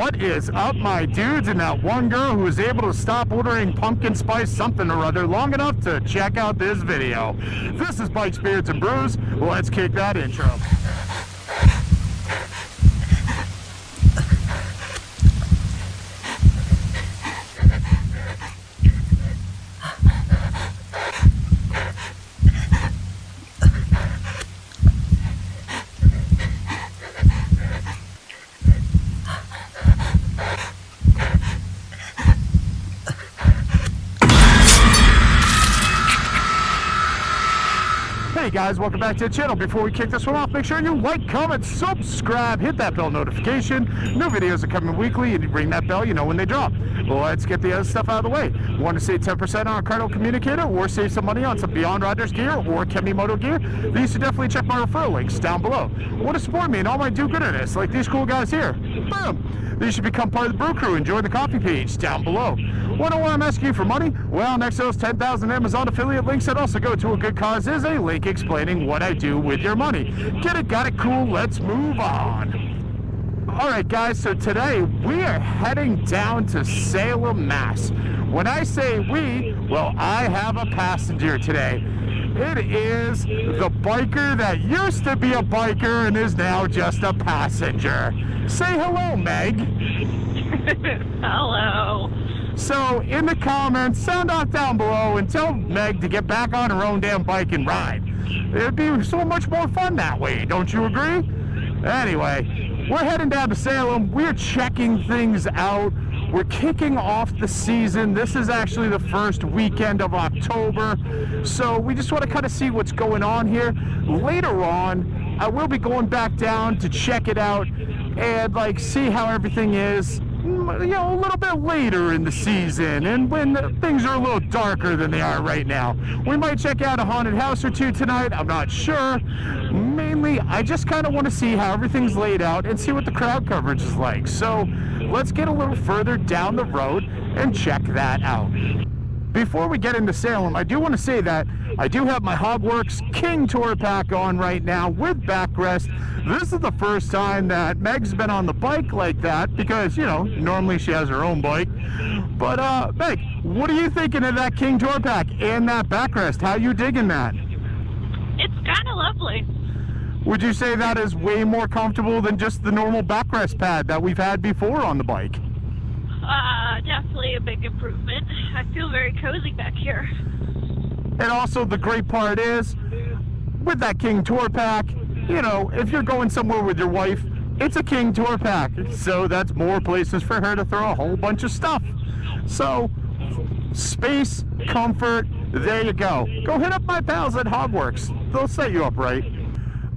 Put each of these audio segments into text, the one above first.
What is up, my dudes, and that one girl who was able to stop ordering pumpkin spice something or other long enough to check out this video? This is Bikes, Beards, and Brews. Let's kick that intro. Hey guys, welcome back to the channel. Before we kick this one off, make sure you like, comment, subscribe, hit that bell notification. New videos are coming weekly, and you ring that bell, you know when they drop. Well, let's get the other stuff out of the way. Want to save 10% on a Krew communicator, or save some money on some Beyond Riders gear or Kemimoto gear? Then you should definitely check my referral links down below. Want to support me and all my do-gooderness, like these cool guys here? Boom! Then you should become part of the Brew Crew and join the coffee page down below. Want to know why I'm asking you for money? Well, next to those 10,000 Amazon affiliate links that also go to a good cause is a link explaining what I do with your money. Get it? Got it? Cool. Let's move on. Alright guys, so today we are heading down to Salem, Mass. When I say we, well, I have a passenger today. It is the biker that used to be a biker and is now just a passenger. Say hello, Meg. Hello. So, in the comments, sound off down below and tell Meg to get back on her own damn bike and ride. It'd be so much more fun that way, don't you agree? Anyway, we're heading down to Salem. We're checking things out. We're kicking off the season. This is actually the first weekend of October. So we just want to kind of see what's going on here. Later on, I will be going back down to check it out and like see how everything is, you know, a little bit later in the season and when things are a little darker than they are right now. We might check out a haunted house or two tonight. I'm not sure. Mainly, I just kind of want to see how everything's laid out and see what the crowd coverage is like. So let's get a little further down the road and check that out. Before we get into Salem, I do want to say that I do have my Hogworks King Tour Pack on right now with backrest. This is the first time that Meg's been on the bike like that because, you know, normally she has her own bike. But, Meg, what are you thinking of that King Tour Pack and that backrest? How you digging that? It's kind of lovely. Would you say that is way more comfortable than just the normal backrest pad that we've had before on the bike? Definitely a big improvement. I feel very cozy back here. And also the great part is, with that King Tour Pack, you know, if you're going somewhere with your wife, it's a King Tour Pack. So that's more places for her to throw a whole bunch of stuff. So, space, comfort, there you go. Go hit up my pals at Hogworks. They'll set you up right.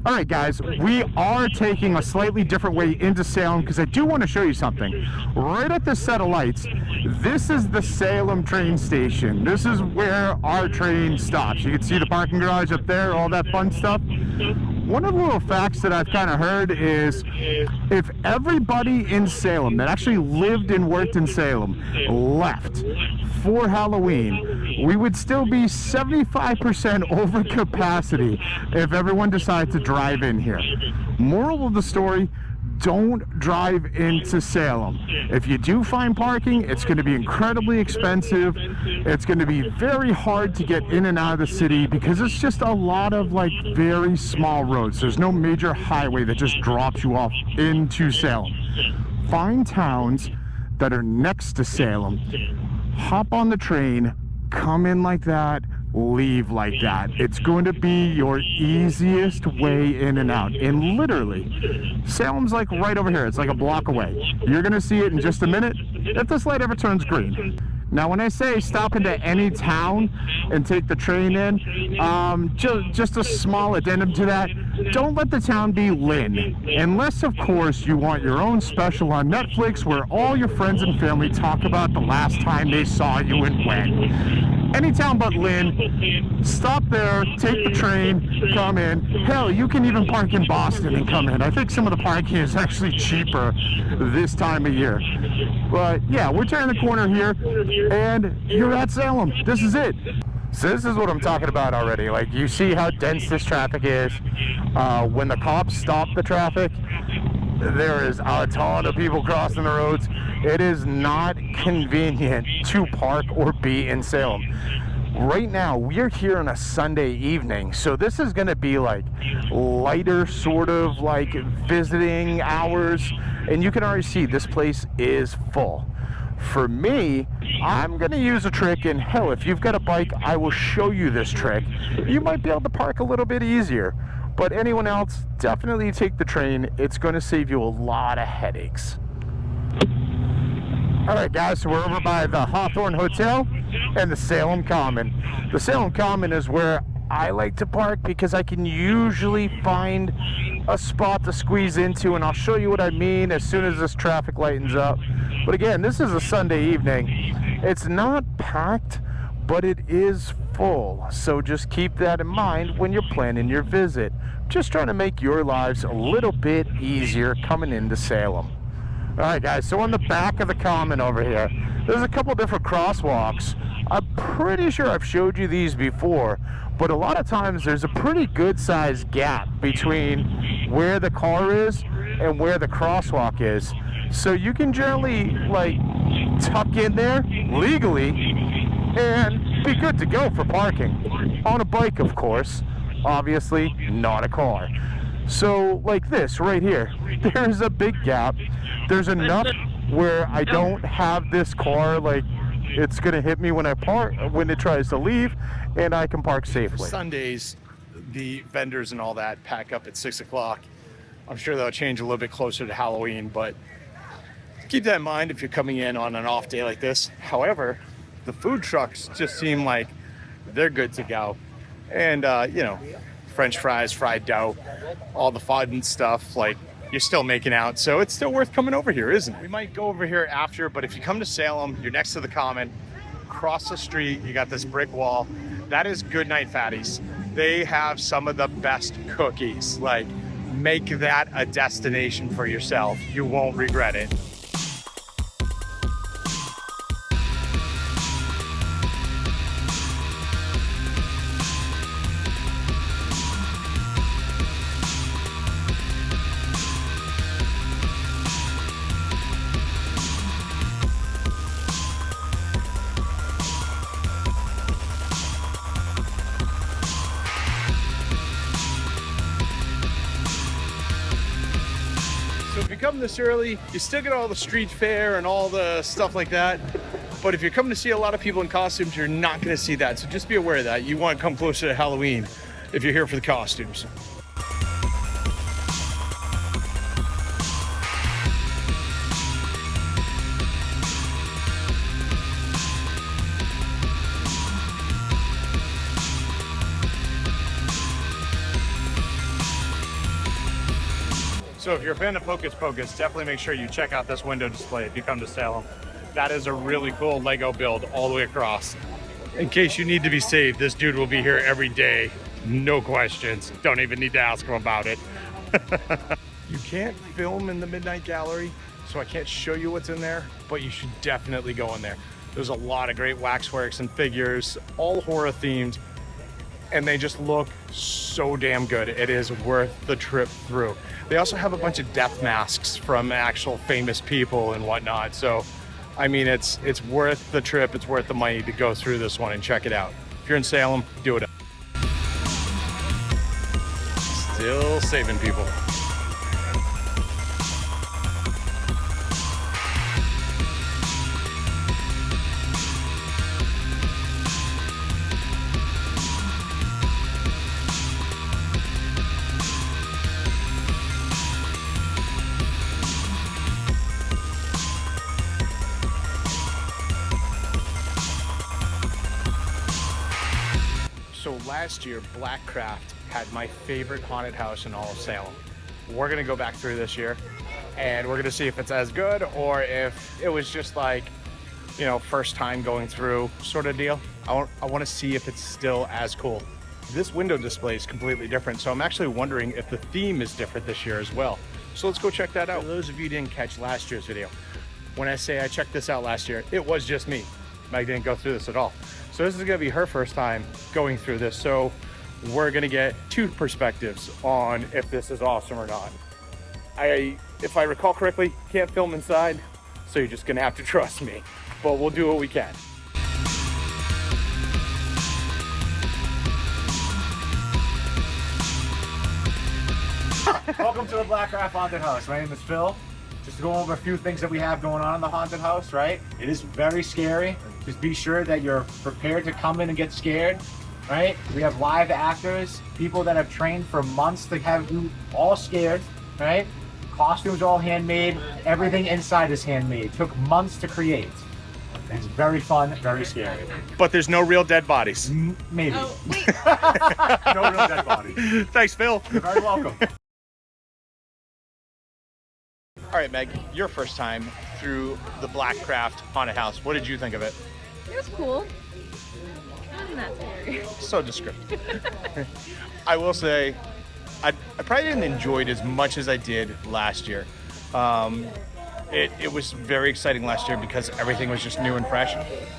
Alright guys, we are taking a slightly different way into Salem because I do want to show you something. Right at this set of lights, this is the Salem train station. This is where our train stops. You can see the parking garage up there, all that fun stuff. One of the little facts that I've kind of heard is if everybody in Salem that actually lived and worked in Salem left for Halloween, we would still be 75% over capacity if everyone decided to drive in here. Moral of the story, don't drive into Salem. If you do find parking, it's going to be incredibly expensive. It's going to be very hard to get in and out of the city because it's just a lot of like very small roads. There's no major highway that just drops you off into Salem. Find towns that are next to Salem, hop on the train, come in like that, leave like that. It's going to be your easiest way in and out. And literally, Salem's like right over here. It's like a block away. You're going to see it in just a minute if this light ever turns green. Now, when I say stop into any town and take the train in, just a small addendum to that, don't let the town be Lynn. Unless, of course, you want your own special on Netflix where all your friends and family talk about the last time they saw you and when. Any town but Lynn, stop there, take the train, come in. Hell, you can even park in Boston and come in. I think some of the parking is actually cheaper this time of year. But yeah, we're turning the corner here, and you're at Salem. This is it. So this is what I'm talking about already. Like, you see how dense this traffic is. When the cops stop the traffic, There is a ton of people crossing the roads. It is not convenient to park or be in Salem. Right now, we're here on a Sunday evening, so this is going to be like lighter sort of like visiting hours, and you can already see this place is full. For me, I'm going to use a trick, and hell, if you've got a bike, I will show you this trick. You might be able to park a little bit easier, but anyone else, definitely take the train. It's going to save you a lot of headaches. All right, guys, so we're over by the Hawthorne Hotel and the Salem Common. The Salem Common is where I like to park because I can usually find a spot to squeeze into, and I'll show you what I mean as soon as this traffic lightens up. But again, this is a Sunday evening. It's not packed, but it is full. So just keep that in mind when you're planning your visit. Just trying to make your lives a little bit easier coming into Salem. All right, guys, so on the back of the Common over here, there's a couple different crosswalks. I'm pretty sure I've showed you these before, but a lot of times there's a pretty good sized gap between where the car is and where the crosswalk is. So you can generally like tuck in there legally and be good to go for parking. On a bike, of course, obviously not a car. So like this right here, there's a big gap. There's enough where I don't have this car like it's gonna hit me when I park, when it tries to leave, and I can park safely. Sundays, the vendors and all that pack up at 6 o'clock. I'm sure that'll change a little bit closer to Halloween, but keep that in mind if you're coming in on an off day like this. However, the food trucks just seem like they're good to go. And, you know, French fries, fried dough, all the fun stuff, like you're still making out. So it's still worth coming over here, isn't it? We might go over here after, but if you come to Salem, you're next to the Common, across the street, you got this brick wall. That is Goodnight Fatties. They have some of the best cookies. Like, make that a destination for yourself. You won't regret it. So if you come this early, you still get all the street fair and all the stuff like that. But if you're coming to see a lot of people in costumes, you're not going to see that. So just be aware of that. You want to come closer to Halloween if you're here for the costumes. So if you're a fan of Hocus Pocus, definitely make sure you check out this window display if you come to Salem. That is a really cool Lego build all the way across. In case you need to be saved, this dude will be here every day. No questions. Don't even need to ask him about it. You can't film in the Midnight Gallery, so I can't show you what's in there, but you should definitely go in there. There's a lot of great waxworks and figures, all horror themed, and they just look so damn good. It is worth the trip through. They also have a bunch of death masks from actual famous people and whatnot. So, I mean, it's worth the trip. It's worth the money to go through this one and check it out. If you're in Salem, do it. Still saving people. So last year, Blackcraft had my favorite haunted house in all of Salem. We're gonna go back through this year and we're gonna see if it's as good or if it was just like, you know, first time going through sort of deal. I want to see if it's still as cool. This window display is completely different, so I'm actually wondering if the theme is different this year as well. So let's go check that out. For those of you who didn't catch last year's video, when I say I checked this out last year, it was just me. Meg didn't go through this at all. So this is gonna be her first time going through this. So we're gonna get two perspectives on if this is awesome or not. I if I recall correctly, can't film inside, so you're just gonna have to trust me. But we'll do what we can. Welcome to the Blackcraft Haunted House. My name is Phil. Just to go over a few things that we have going on in the haunted house, right? It is very scary. Just be sure that you're prepared to come in and get scared, right? We have live actors, people that have trained for months to have you all scared, right? Costumes all handmade. Everything inside is handmade. Took months to create. It's very fun, very scary. But there's no real dead bodies. Maybe. Oh, wait. No real dead bodies. Thanks, Phil. You're very welcome. All right, Meg, your first time through the Blackcraft Haunted House. What did you think of it? It was cool. It wasn't that scary. So descriptive. I will say, I probably didn't enjoy it as much as I did last year. It was very exciting last year because everything was just new and fresh.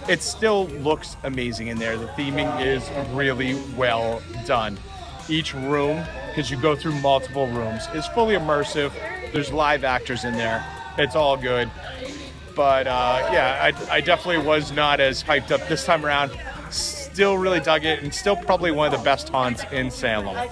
It still looks amazing in there. The theming is really well done. Each room, because you go through multiple rooms, is fully immersive. There's live actors in there. It's all good. But yeah, I definitely was not as hyped up this time around. Still really dug it, and still probably one of the best haunts in Salem.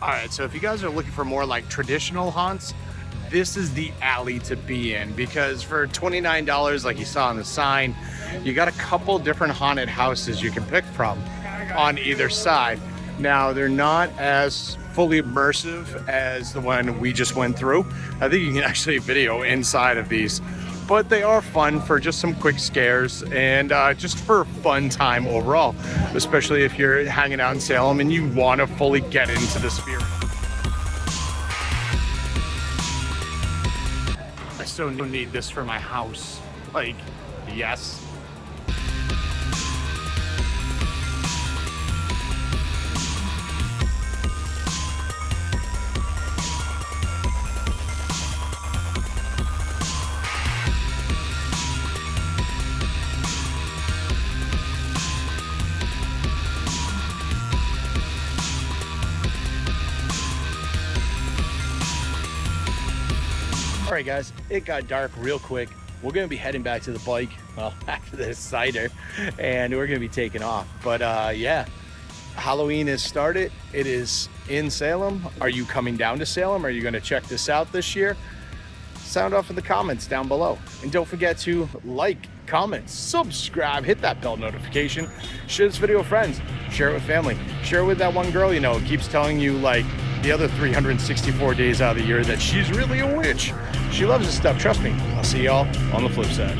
All right, so if you guys are looking for more like traditional haunts, this is the alley to be in, because for $29, like you saw on the sign, you got a couple different haunted houses you can pick from on either side. Now, they're not as fully immersive as the one we just went through. I think you can actually video inside of these, but they are fun for just some quick scares and just for a fun time overall, especially if you're hanging out in Salem and you want to fully get into the spirit. I so need this for my house. Like, yes. All right, guys, it got dark real quick. We're gonna be heading back to the bike, well, after this cider, and we're gonna be taking off. But yeah, Halloween has started. It is in Salem. Are you coming down to Salem? Are you gonna check this out this year? Sound off in the comments down below. And don't forget to like, comment, subscribe, hit that bell notification, share this video with friends, share it with family, share it with that one girl you know who keeps telling you like the other 364 days out of the year that she's really a witch. She loves this stuff, trust me. I'll see y'all on the flip side.